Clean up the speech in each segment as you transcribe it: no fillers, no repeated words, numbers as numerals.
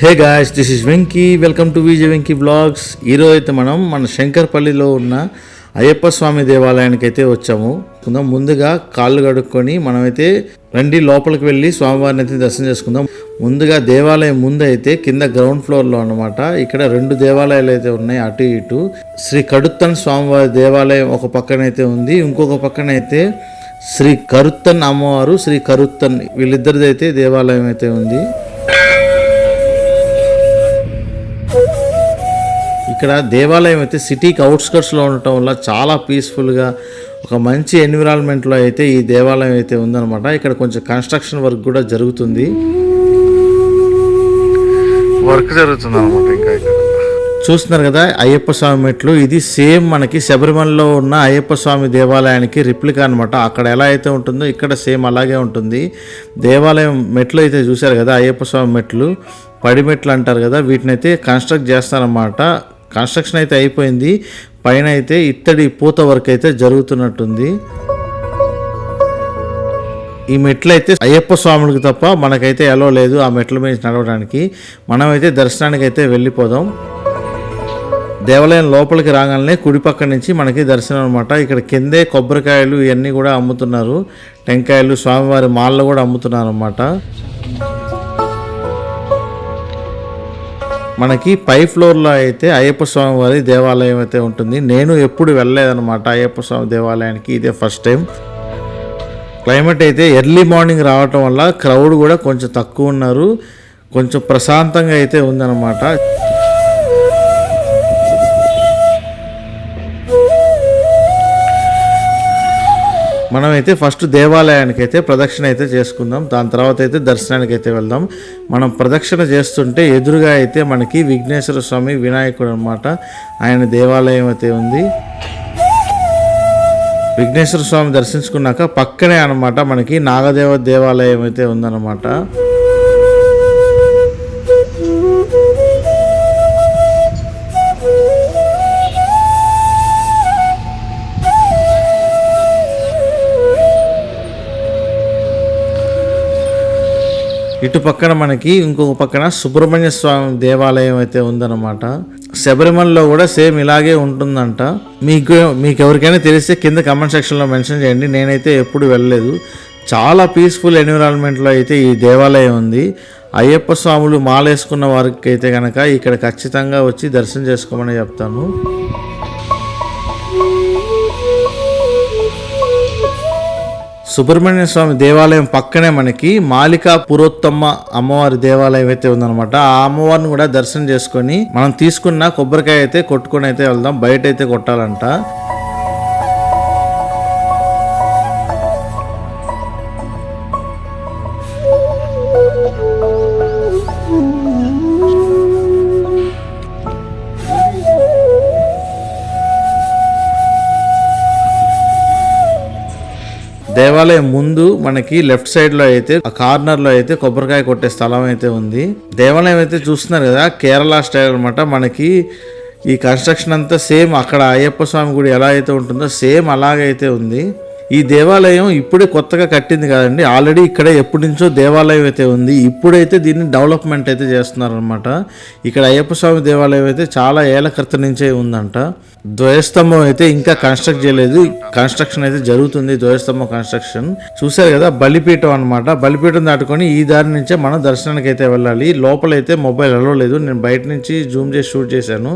Hey guys, this is Venky. Welcome to Vijay Venky blogs. ఈరోజు అయితే మనం మన శంకర్పల్లిలో ఉన్న అయ్యప్ప స్వామి దేవాలయానికి అయితే వచ్చాము. ముందుగా కాళ్ళు కడుక్కొని మనమైతే రండి లోపలికి వెళ్ళి స్వామివారిని అయితే దర్శనం చేసుకుందాం. ముందుగా దేవాలయం ముందు అయితే కింద గ్రౌండ్ ఫ్లోర్లో అన్నమాట. ఇక్కడ 2 దేవాలయాలు అయితే ఉన్నాయి, అటు ఇటు. శ్రీ కడుత్తన్ స్వామివారి దేవాలయం ఒక పక్కనైతే ఉంది, ఇంకొక పక్కనైతే శ్రీ కరుత్తన్ అమ్మవారు, శ్రీ కరుత్తన్ వీళ్ళిద్దరిది అయితే దేవాలయం అయితే ఉంది. ఇక్కడ దేవాలయం అయితే సిటీకి అవుట్స్కట్స్లో ఉండటం వల్ల చాలా పీస్ఫుల్గా ఒక మంచి ఎన్విరాన్మెంట్లో అయితే ఈ దేవాలయం అయితే ఉందన్నమాట. ఇక్కడ కొంచెం కన్స్ట్రక్షన్ వర్క్ కూడా జరుగుతుంది అనమాట. ఇంకా చూస్తున్నారు కదా అయ్యప్ప స్వామి మెట్లు. ఇది సేమ్ మనకి శబరిమలలో ఉన్న అయ్యప్ప స్వామి దేవాలయానికి రిప్లికా అనమాట. అక్కడ ఎలా అయితే ఉంటుందో ఇక్కడ సేమ్ అలాగే ఉంటుంది. దేవాలయం మెట్లు అయితే చూశారు కదా, అయ్యప్ప స్వామి మెట్లు, పడిమెట్లు అంటారు కదా, వీటిని అయితే కన్స్ట్రక్ట్ చేస్తారన్నమాట. కన్స్ట్రక్షన్ అయితే అయిపోయింది, పైన అయితే ఇత్తడి పూత వర్క్ అయితే జరుగుతున్నట్టుంది. ఈ మెట్లు అయితే అయ్యప్ప స్వాములకు తప్ప మనకైతే ఎలో లేదు ఆ మెట్ల మీద నడవడానికి. మనమైతే దర్శనానికి అయితే వెళ్ళిపోదాం. దేవాలయం లోపలికి రాగానే కుడి పక్క నుంచి మనకి దర్శనం అనమాట. ఇక్కడ కిందే కొబ్బరికాయలు ఇవన్నీ కూడా అమ్ముతున్నారు, టెంకాయలు, స్వామివారి మాలలు కూడా అమ్ముతున్నారు అన్నమాట. మనకి పై ఫ్లోర్లో అయితే అయ్యప్ప స్వామి వారి దేవాలయం అయితే ఉంటుంది. నేను ఎప్పుడు వెళ్ళలేదన్నమాట అయ్యప్ప స్వామి దేవాలయానికి, ఇదే ఫస్ట్ టైం. క్లైమేట్ అయితే ఎర్లీ మార్నింగ్ రావటం వల్ల క్రౌడ్ కూడా కొంచెం తక్కువ ఉన్నారు, కొంచెం ప్రశాంతంగా అయితే ఉందన్నమాట. మనమైతే ఫస్ట్ దేవాలయానికి అయితే ప్రదక్షిణ అయితే చేసుకుందాం, దాని తర్వాత అయితే దర్శనానికి అయితే వెళ్దాం. మనం ప్రదక్షిణ చేస్తుంటే ఎదురుగా అయితే మనకి విఘ్నేశ్వర స్వామి వినాయకుడు అనమాట, ఆయన దేవాలయం అయితే ఉంది. విఘ్నేశ్వర స్వామి దర్శించుకున్నాక పక్కనే అనమాట మనకి నాగదేవ దేవాలయం అయితే ఉందన్నమాట. ఇటు పక్కన మనకి ఇంకొక పక్కన సుబ్రహ్మణ్య స్వామి దేవాలయం అయితే ఉందన్నమాట. శబరిమలలో కూడా సేమ్ ఇలాగే ఉంటుందంట. మీకు ఎవరికైనా తెలిస్తే కింద కమెంట్ సెక్షన్లో మెన్షన్ చేయండి. నేనైతే ఎప్పుడు వెళ్ళలేదు. చాలా పీస్ఫుల్ ఎన్విరాన్మెంట్లో అయితే ఈ దేవాలయం ఉంది. అయ్యప్ప స్వాములు మాలేసుకున్న వారికి అయితే కనుక ఇక్కడ ఖచ్చితంగా వచ్చి దర్శనం చేసుకోమని చెప్తాను. సుబ్రహ్మణ్య స్వామి దేవాలయం పక్కనే మనకి మాలికా పురోత్తమ అమ్మవారి దేవాలయం అయితే ఉందన్నమాట. ఆ అమ్మవారిని కూడా దర్శనం చేసుకొని మనం తీసుకున్న కొబ్బరికాయ అయితే కొట్టుకొని అయితే వెళ్దాం. బయట అయితే కొట్టాలంట. దేవాలయం ముందు మనకి లెఫ్ట్ సైడ్ లో అయితే ఆ కార్నర్ లో అయితే కొబ్బరికాయ కొట్టే స్థలం అయితే ఉంది. దేవాలయం అయితే చూస్తున్నారు కదా, కేరళ స్టైల్ అనమాట. మనకి ఈ కన్స్ట్రక్షన్ అంతా సేమ్ అక్కడ అయ్యప్ప స్వామి గుడి ఎలా అయితే ఉంటుందో సేమ్ అలాగైతే ఉంది. ఈ దేవాలయం ఇప్పుడే కొత్తగా కట్టింది కాదండి, ఆల్రెడీ ఇక్కడ ఎప్పటి నుంచో దేవాలయం అయితే ఉంది. ఇప్పుడైతే దీన్ని డెవలప్మెంట్ అయితే చేస్తున్నారనమాట. ఇక్కడ అయ్యప్ప స్వామి దేవాలయం అయితే చాలా ఏళ్ల క్రితం నుంచే ఉందంట. ధ్వజస్తంభం అయితే ఇంకా కన్స్ట్రక్ట్ చేయలేదు, కన్స్ట్రక్షన్ అయితే జరుగుతుంది. ధ్వజస్తంభం కన్స్ట్రక్షన్ చూసారు కదా, బలిపీఠం అనమాట. బలిపీఠం దాటుకొని ఈ దారి నుంచే మనం దర్శనానికి అయితే వెళ్ళాలి. లోపలైతే మొబైల్ అలవలేదు, నేను బయట నుంచి జూమ్ చేసి షూట్ చేశాను.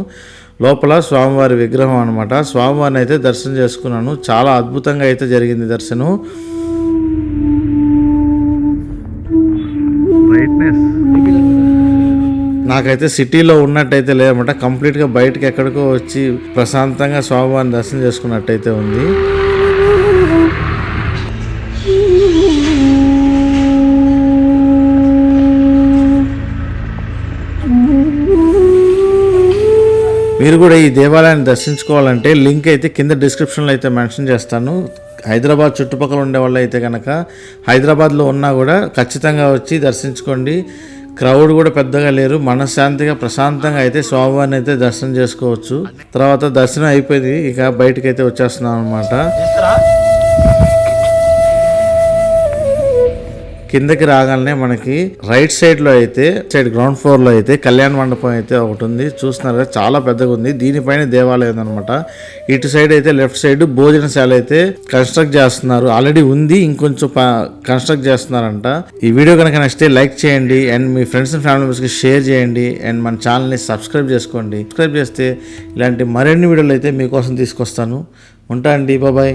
లోపల స్వామివారి విగ్రహం అనమాట. స్వామివారిని అయితే దర్శనం చేసుకున్నాను. చాలా అద్భుతంగా అయితే జరిగింది దర్శనం. నాకైతే సిటీలో ఉన్నట్టయితే లేదన్నమాట. కంప్లీట్గా బయటకి ఎక్కడికో వచ్చి ప్రశాంతంగా స్వామివారిని దర్శనం చేసుకున్నట్టయితే ఉంది. మీరు కూడా ఈ దేవాలయాన్ని దర్శించుకోవాలంటే లింక్ అయితే కింద డిస్క్రిప్షన్లో అయితే మెన్షన్ చేస్తాను. హైదరాబాద్ చుట్టుపక్కల ఉండే వాళ్ళు అయితే కనుక, హైదరాబాద్లో ఉన్నా కూడా ఖచ్చితంగా వచ్చి దర్శించుకోండి. క్రౌడ్ కూడా పెద్దగా లేరు, మనశ్శాంతిగా ప్రశాంతంగా అయితే స్వామివారిని అయితే దర్శనం చేసుకోవచ్చు. తర్వాత దర్శనం అయిపోయింది, ఇక బయటకు అయితే వచ్చేస్తున్నాం అనమాట. కిందకి రాగానే మనకి రైట్ సైడ్ లో అయితే గ్రౌండ్ ఫ్లోర్ లో అయితే కళ్యాణ మండపం అయితే ఒకటి ఉంది. చూస్తున్నారు కదా, చాలా పెద్దగా ఉంది. దీనిపైన దేవాలయం అనమాట. ఇటు సైడ్ అయితే లెఫ్ట్ సైడ్ భోజనశాల అయితే కన్స్ట్రక్ట్ చేస్తున్నారు. ఆల్రెడీ ఉంది, ఇంకొంచెం కన్స్ట్రక్ట్ చేస్తున్నారంట. ఈ వీడియో కనుక నచ్చితే లైక్ చేయండి and me friends and family members కి షేర్ చేయండి అండ్ మన ఛానల్ ని సబ్స్క్రైబ్ చేసుకోండి. సబ్స్క్రైబ్ చేస్తే ఇలాంటి మరిన్ని వీడియోలు అయితే మీకోసం తీసుకొస్తాను. ఉంటా అండి, బాయ్.